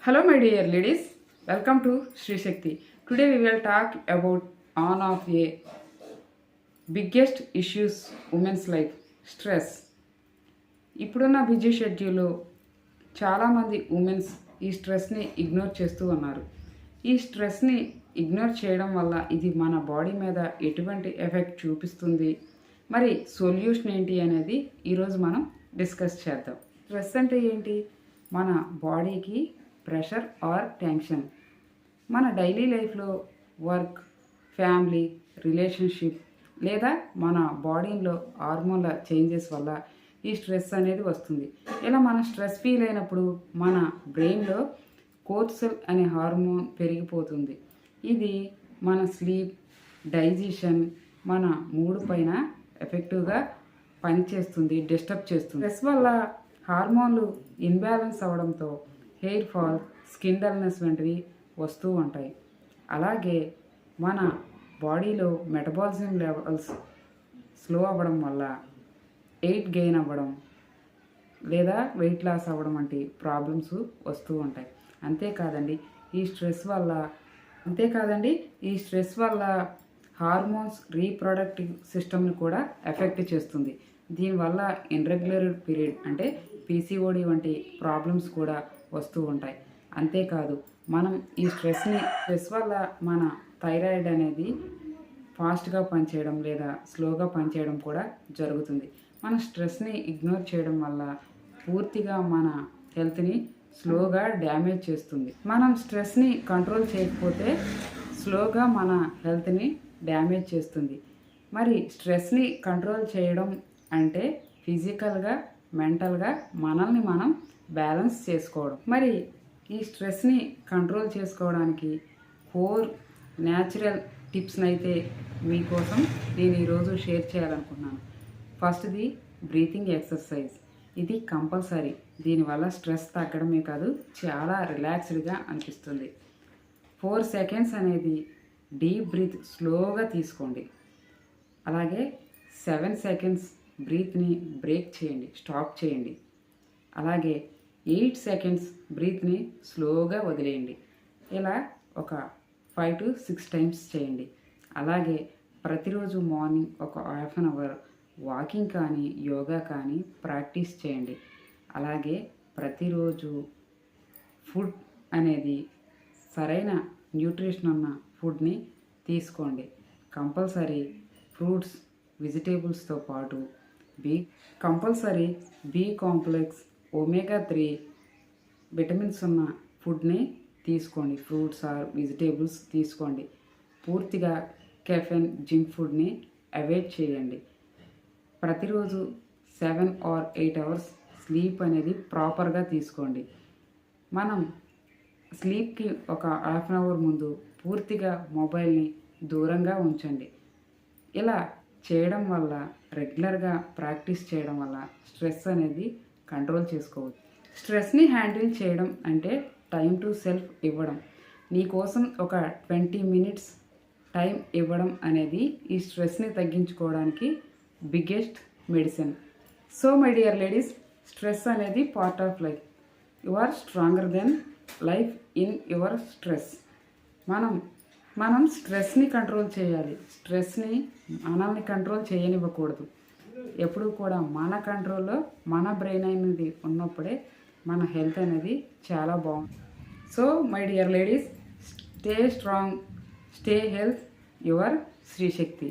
Hello my dear ladies, welcome to Sri Shakti. Today we will talk about one of the biggest issues women's life, stress. ఇప్పుడున్న busy షెడ్యూల్లో చాలామంది women's ఈ స్ట్రెస్ని ignore చేస్తూ ఉన్నారు. ఈ స్ట్రెస్ని ఇగ్నోర్ చేయడం వల్ల ఇది మన బాడీ మీద ఎటువంటి ఎఫెక్ట్ చూపిస్తుంది, మరి సొల్యూషన్ ఏంటి అనేది ఈరోజు మనం డిస్కస్ చేద్దాం. స్ట్రెస్ అంటే ఏంటి? మన బాడీకి ప్రెషర్ ఆర్ టెన్షన్. మన డైలీ లైఫ్లో వర్క్, ఫ్యామిలీ, రిలేషన్షిప్ లేదా మన బాడీలో హార్మోన్ల చేంజెస్ వల్ల ఈ స్ట్రెస్ అనేది వస్తుంది. ఇలా మన స్ట్రెస్ ఫీల్ అయినప్పుడు మన బ్రెయిన్లో కోర్టిసోల్ అనే హార్మోన్ పెరిగిపోతుంది. ఇది మన స్లీప్, డైజెషన్, మన మూడ్ పైన ఎఫెక్టివ్గా పనిచేస్తుంది, డిస్టర్బ్ చేస్తుంది. స్ట్రెస్ వల్ల హార్మోన్లు ఇన్బ్యాలెన్స్ అవ్వడంతో హెయిర్ ఫాల్, స్కిన్ డల్నెస్ వంటివి వస్తూ ఉంటాయి. అలాగే మన బాడీలో మెటబాలిజం లెవెల్స్ స్లో అవ్వడం వల్ల వెయిట్ గెయిన్ అవ్వడం లేదా వెయిట్ లాస్ అవ్వడం వంటి ప్రాబ్లమ్స్ వస్తూ ఉంటాయి. అంతేకాదండి ఈ స్ట్రెస్ వల్ల హార్మోన్స్ రీప్రొడక్టివ్ సిస్టమ్ని కూడా ఎఫెక్ట్ చేస్తుంది. దీనివల్ల ఇర్రెగ్యులర్ పీరియడ్ అంటే పీసీఓడి వంటి ప్రాబ్లమ్స్ కూడా వస్తూ ఉంటాయి. అంతేకాదు మనం ఈ స్ట్రెస్ వల్ల మన థైరాయిడ్ అనేది ఫాస్ట్గా పనిచేయడం లేదా స్లోగా పనిచేయడం కూడా జరుగుతుంది. మన స్ట్రెస్ని ఇగ్నోర్ చేయడం వల్ల పూర్తిగా మన హెల్త్ని స్లోగా డ్యామేజ్ చేస్తుంది. మనం స్ట్రెస్ని కంట్రోల్ చేయకపోతే స్లోగా మన హెల్త్ని డ్యామేజ్ చేస్తుంది. మరి స్ట్రెస్ని కంట్రోల్ చేయడం అంటే ఫిజికల్గా, మెంటల్గా మనల్ని మనం బ్యాలెన్స్ చేసుకోవడం. మరి ఈ స్ట్రెస్ని కంట్రోల్ చేసుకోవడానికి 4 న్యాచురల్ టిప్స్ని అయితే మీకోసం నేను ఈరోజు షేర్ చేయాలనుకుంటున్నాను. ఫస్ట్ది బ్రీతింగ్ ఎక్సర్సైజ్. ఇది కంపల్సరీ. దీనివల్ల స్ట్రెస్ తగ్గడమే కాదు, చాలా రిలాక్స్డ్గా అనిపిస్తుంది. 4 సెకండ్స్ అనేది డీప్ బ్రీత్ స్లోగా తీసుకోండి. అలాగే 7 సెకండ్స్ బ్రీత్ని బ్రేక్ చేయండి, స్టాప్ చేయండి. అలాగే 8 సెకండ్స్ బ్రీత్ని స్లోగా వదిలేయండి. ఇలా ఒక 5 to 6 టైమ్స్ చేయండి. అలాగే ప్రతిరోజు మార్నింగ్ ఒక హాఫ్ అన్ అవర్ వాకింగ్ కానీ యోగా కానీ ప్రాక్టీస్ చేయండి. అలాగే ప్రతిరోజు ఫుడ్ అనేది సరైన న్యూట్రిషన్ ఉన్న ఫుడ్ని తీసుకోండి. కంపల్సరీ ఫ్రూట్స్, వెజిటేబుల్స్తో పాటు compulsory B complex, omega 3 vitamins ఉన్న ఫుడ్ని తీసుకోండి. ఫ్రూట్స్ ఆర్ వెజిటేబుల్స్ తీసుకోండి. పూర్తిగా కెఫెన్, జంక్ ఫుడ్ని అవాయిడ్ చేయండి. ప్రతిరోజు 7 or 8 అవర్స్ స్లీప్ అనేది ప్రాపర్గా తీసుకోండి. మనం స్లీప్కి ఒక హాఫ్ అన్ అవర్ ముందు పూర్తిగా మొబైల్ని దూరంగా ఉంచండి. ఇలా చేయడం వల్ల, రెగ్యులర్గా ప్రాక్టీస్ చేయడం వల్ల స్ట్రెస్ అనేది కంట్రోల్ చేసుకోవచ్చు. స్ట్రెస్ని హ్యాండిల్ చేయడం అంటే టైం టు సెల్ఫ్ ఇవ్వడం. నీకోసం ఒక 20 మినిట్స్ టైం ఇవ్వడం అనేది ఈ స్ట్రెస్ని తగ్గించుకోవడానికి biggest medicine. So my dear ladies, stress అనేది part of life. You are stronger than life in your stress. మనం స్ట్రెస్ని కంట్రోల్ చేయాలి. స్ట్రెస్ని మనల్ని కంట్రోల్ చేయనివ్వకూడదు. ఎప్పుడు కూడా మన కంట్రోల్లో మన బ్రెయిన్ అనేది ఉన్నప్పుడే మన హెల్త్ అనేది చాలా బాగుంటుంది. So my dear ladies, stay strong, stay health, your Sri Shakti.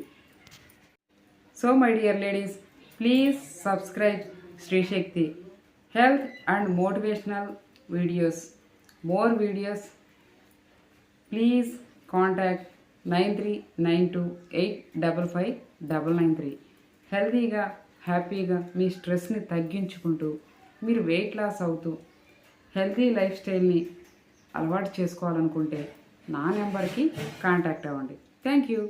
So my dear ladies, please subscribe Sri Shakti health and motivational videos. More videos, please contact 9392855993. హెల్తీగా, హ్యాపీగా మీ స్ట్రెస్ని తగ్గించుకుంటూ మీరు వెయిట్ లాస్ అవుతూ హెల్తీ లైఫ్ స్టైల్ని అలవాటు చేసుకోవాలనుకుంటే నా నెంబర్కి కాంటాక్ట్ అవ్వండి. Thank you.